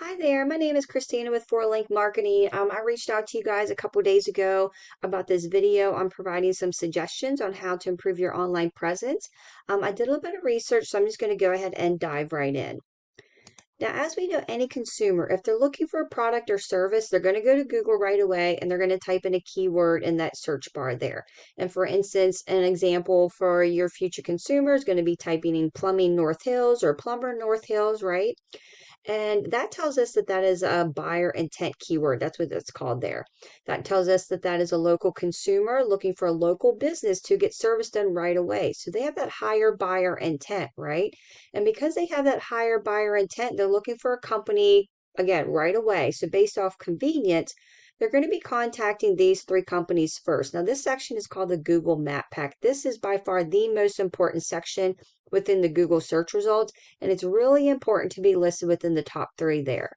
Hi there, my name is Christina with Four Link Marketing. I reached out to you guys a couple days ago about this video on providing some suggestions on how to improve your online presence. I did a little bit of research, so I'm just going to go ahead and dive right in. Now, as we know, any consumer, if they're looking for a product or service, they're going to go to Google right away and they're going to type in a keyword in that search bar there. And for instance, an example for your future consumer is going to be typing in plumbing North Hills or plumber North Hills, right? And that tells us that that is a buyer intent keyword. That's what it's called there. That tells us that that is a local consumer looking for a local business to get service done right away. So they have that higher buyer intent, right? And because they have that higher buyer intent, they're looking for a company, again, right away. So based off convenience, they're going to be contacting these three companies first. Now, this section is called the Google Map Pack. This is by far the most important section within the Google search results, and it's really important to be listed within the top three there.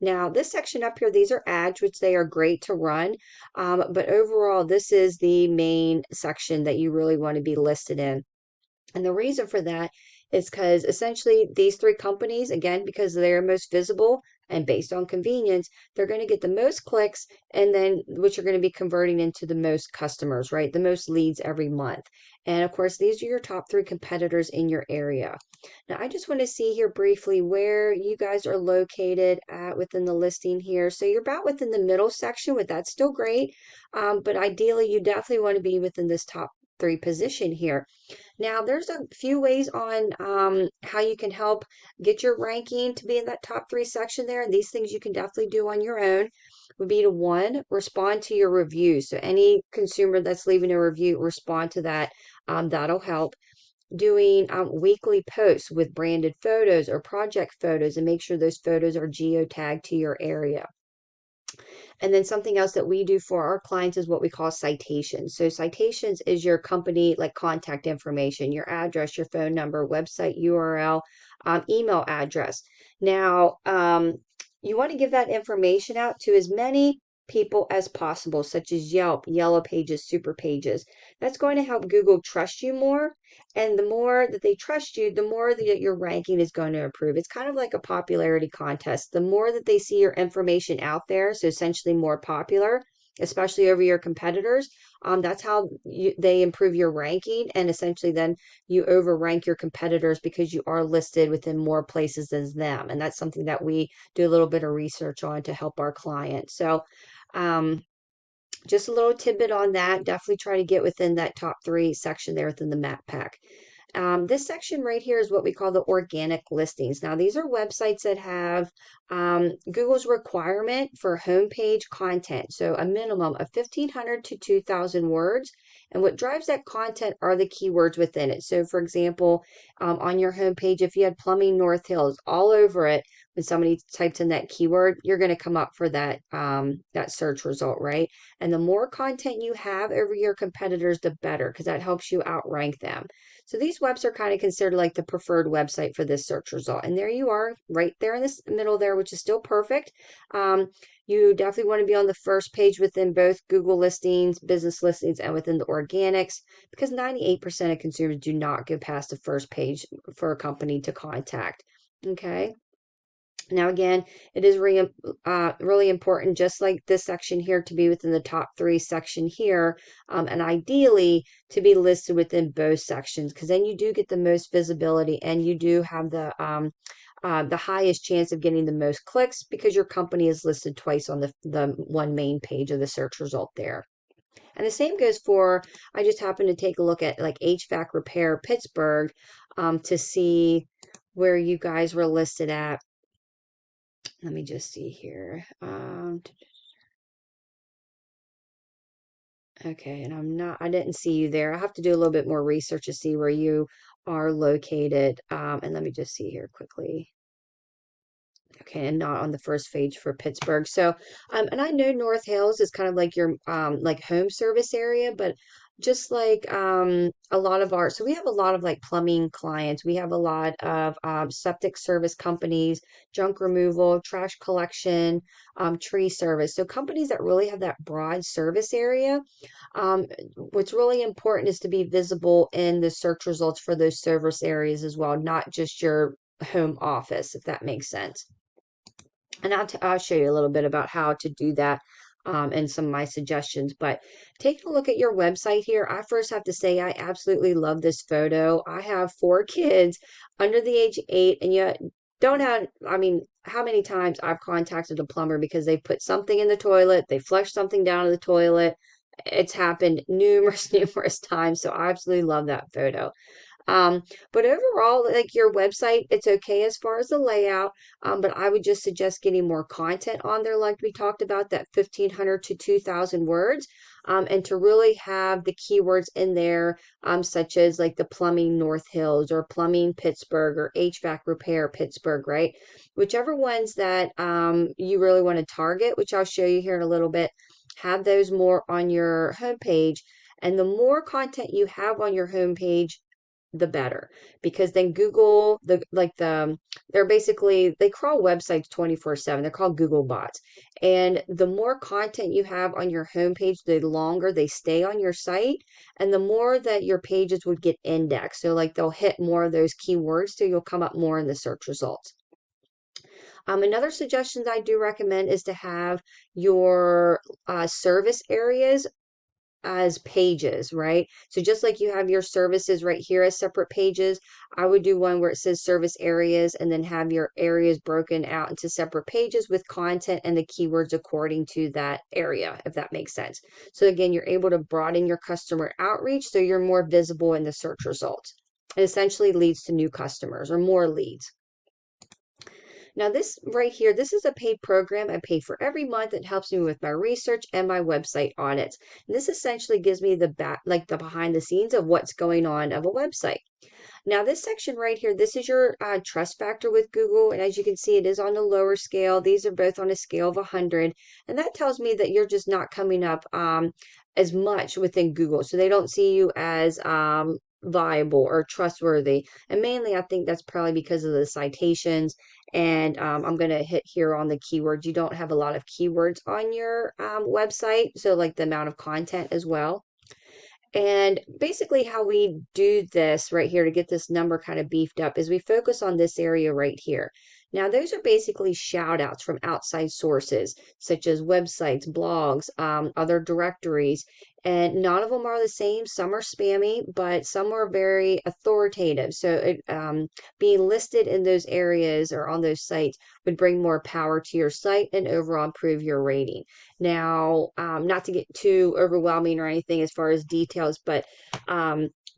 Now, this section up here, these are ads, which they are great to run, but overall, this is the main section that you really want to be listed in. And the reason for that is because essentially these three companies, again, because they're most visible and based on convenience, they're going to get the most clicks and then which are going to be converting into the most customers, right? The most leads every month. And of course, these are your top three competitors in your area. Now, I just want to see here briefly where you guys are located at within the listing here. So you're about within the middle section, but that's still great. But ideally, you definitely want to be within this top three position here. Now, there's a few ways on how you can help get your ranking to be in that top three section there. And these things you can definitely do on your own would be to one, respond to your reviews. So any consumer that's leaving a review, respond to that. That'll help. Doing weekly posts with branded photos or project photos and make sure those photos are geotagged to your area. And then something else that we do for our clients is what we call citations. So citations is your company like contact information, your address, your phone number, website URL, email address. Now, you want to give that information out to as many people as possible, such as Yelp, Yellow Pages, Super Pages. That's going to help Google trust you more. And the more that they trust you, the more that your ranking is going to improve. It's kind of like a popularity contest. The more that they see your information out there, so essentially more popular, especially over your competitors, that's how they improve your ranking. And essentially then you overrank your competitors because you are listed within more places as them. And that's something that we do a little bit of research on to help our clients. So, just a little tidbit on that. Definitely try to get within that top three section there within the map pack. This section right here is what we call the organic listings. Now, these are websites that have Google's requirement for homepage content. So a minimum of 1,500 to 2,000 words. And what drives that content are the keywords within it. So for example, on your homepage, if you had plumbing North Hills all over it, when somebody types in that keyword, you're going to come up for that, that search result, right? And the more content you have over your competitors, the better, because that helps you outrank them. So these webs are kind of considered like the preferred website for this search result. And there you are right there in this middle there, which is still perfect. You definitely want to be on the first page within both Google listings, business listings, and within the organics, because 98% of consumers do not go past the first page for a company to contact. Okay. Now, again, it is really important, just like this section here, to be within the top three section here, and ideally to be listed within both sections, because then you do get the most visibility and you do have the highest chance of getting the most clicks because your company is listed twice on the one main page of the search result there. And the same goes for, I just happened to take a look at like HVAC repair Pittsburgh to see where you guys were listed at. Let me just see here. Okay, and I didn't see you there. I have to do a little bit more research to see where you are located. And let me just see here quickly. Okay, and not on the first page for Pittsburgh. So, and I know North Hills is kind of like your like home service area, but just like a lot of our, so we have a lot of like plumbing clients. We have a lot of septic service companies, junk removal, trash collection, tree service. So companies that really have that broad service area. What's really important is to be visible in the search results for those service areas as well, not just your home office, if that makes sense. And I'll show you a little bit about how to do that and some of my suggestions. But taking a look at your website here, I first have to say I absolutely love this photo. I have 4 kids under the age of 8, and yet don't have, I mean, how many times I've contacted a plumber because they put something in the toilet, they flushed something down the toilet. It's happened numerous, numerous times. So I absolutely love that photo. Um, but overall, like your website, it's okay as far as the layout. But I would just suggest getting more content on there, like we talked about, that 1,500 to 2,000 words, and to really have the keywords in there, such as like the plumbing North Hills or plumbing Pittsburgh or HVAC repair Pittsburgh, right? Whichever ones that you really want to target, which I'll show you here in a little bit, have those more on your homepage. And the more content you have on your homepage, the better, because then Google, they're basically, they crawl websites 24/7. They're called Google bots. And the more content you have on your homepage, the longer they stay on your site and the more that your pages would get indexed. So like they'll hit more of those keywords, so you'll come up more in the search results. Another suggestion I do recommend is to have your service areas as pages, right? So just like you have your services right here as separate pages, I would do one where it says service areas and then have your areas broken out into separate pages with content and the keywords according to that area, if that makes sense. So again, you're able to broaden your customer outreach so you're more visible in the search results. It essentially leads to new customers or more leads. Now this right here, this is a paid program I pay for every month. It helps me with my research and my website audits. And this essentially gives me the the behind the scenes of what's going on of a website. Now, this section right here, this is your trust factor with Google. And as you can see, it is on the lower scale. These are both on a scale of 100. And that tells me that you're just not coming up as much within Google. So they don't see you as viable or trustworthy. And mainly, I think that's probably because of the citations. And I'm going to hit here on the keywords. You don't have a lot of keywords on your website. So like the amount of content as well. And basically how we do this right here to get this number kind of beefed up is we focus on this area right here. Now, those are basically shout outs from outside sources, such as websites, blogs, other directories, and none of them are the same. Some are spammy, but some are very authoritative. So being listed in those areas or on those sites would bring more power to your site and overall improve your rating. Now, not to get too overwhelming or anything as far as details, but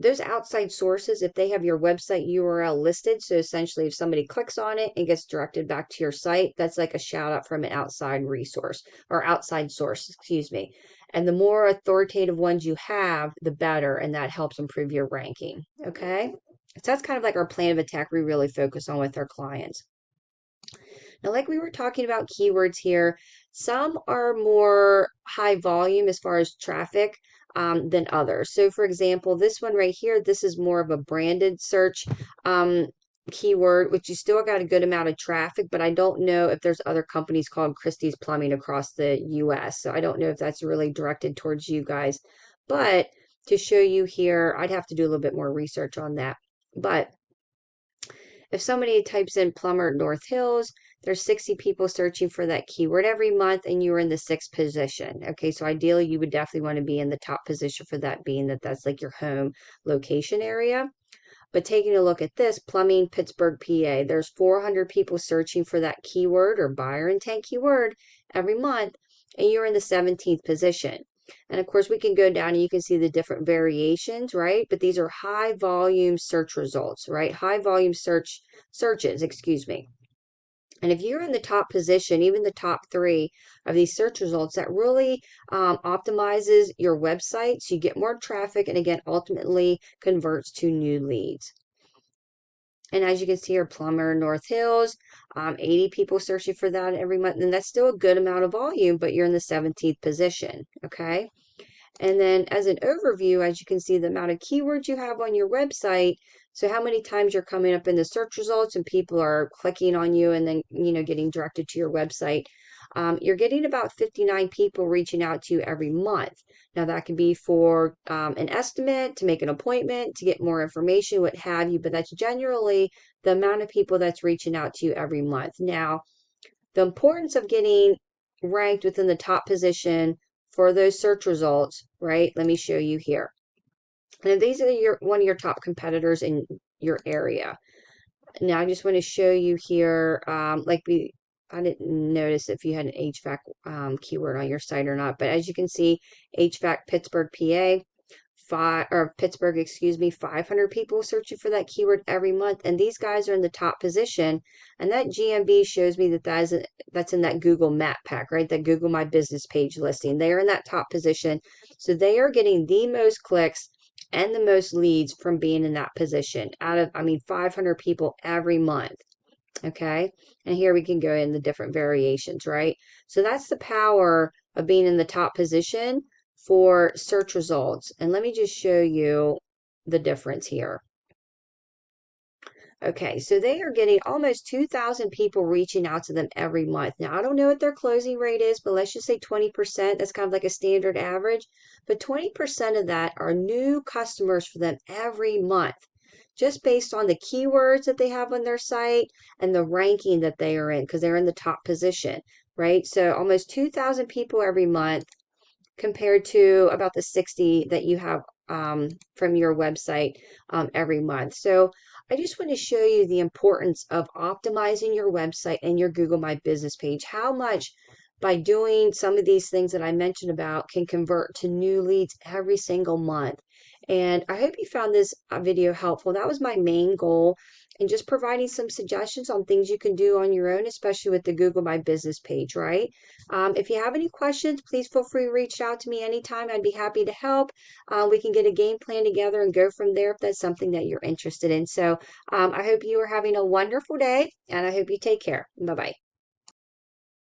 those outside sources, if they have your website URL listed, so essentially if somebody clicks on it and gets directed back to your site, that's like a shout out from an outside resource or outside source, excuse me. And the more authoritative ones you have, the better, and that helps improve your ranking. Okay. So that's kind of like our plan of attack we really focus on with our clients. Now, like we were talking about keywords here, some are more high volume as far as traffic than others. So, for example, this one right here, this is more of a branded search keyword, which you still got a good amount of traffic, but I don't know if there's other companies called Christie's Plumbing across the US. So I don't know if that's really directed towards you guys. But to show you here, I'd have to do a little bit more research on that. But if somebody types in plumber North Hills, there's 60 people searching for that keyword every month, and you are in the 6th position. Okay, so ideally, you would definitely want to be in the top position for that, being that that's like your home location area. But taking a look at this, plumbing Pittsburgh, PA, there's 400 people searching for that keyword or buyer intent keyword every month, and you're in the 17th position. And of course, we can go down and you can see the different variations, right? But these are high volume search results, right? High volume searches, excuse me. And if you're in the top position, even the top 3 of these search results, that really optimizes your website. So you get more traffic and again, ultimately converts to new leads. And as you can see, our plumber North Hills, 80 people searching for that every month. And that's still a good amount of volume, but you're in the 17th position. Okay. And then as an overview, as you can see, the amount of keywords you have on your website. So how many times you're coming up in the search results and people are clicking on you and then, getting directed to your website. You're getting about 59 people reaching out to you every month. Now that could be for an estimate, to make an appointment, to get more information, what have you, but that's generally the amount of people that's reaching out to you every month. Now, the importance of getting ranked within the top position for those search results, right? Let me show you here. And these are one of your top competitors in your area. Now I just want to show you here, I didn't notice if you had an HVAC keyword on your site or not, but as you can see, HVAC Pittsburgh, PA, Pittsburgh, excuse me, 500 people searching for that keyword every month, and these guys are in the top position, and that GMB shows me that that's in that Google Map Pack, right? That Google My Business page listing. They are in that top position, so they are getting the most clicks and the most leads from being in that position out of, 500 people every month. Okay. And here we can go in the different variations, right? So that's the power of being in the top position for search results. And let me just show you the difference here. Okay, so they are getting almost 2,000 people reaching out to them every month. Now, I don't know what their closing rate is, but let's just say 20%. That's kind of like a standard average. But 20% of that are new customers for them every month, just based on the keywords that they have on their site and the ranking that they are in, because they're in the top position, right? So almost 2,000 people every month compared to about the 60 that you have from your website every month. So I just want to show you the importance of optimizing your website and your Google My Business page. How much by doing some of these things that I mentioned about can convert to new leads every single month. And I hope you found this video helpful. That was my main goal, and just providing some suggestions on things you can do on your own, especially with the Google My Business page, right? If you have any questions, please feel free to reach out to me anytime. I'd be happy to help. We can get a game plan together and go from there if that's something that you're interested in. So I hope you are having a wonderful day, and I hope you take care. Bye-bye.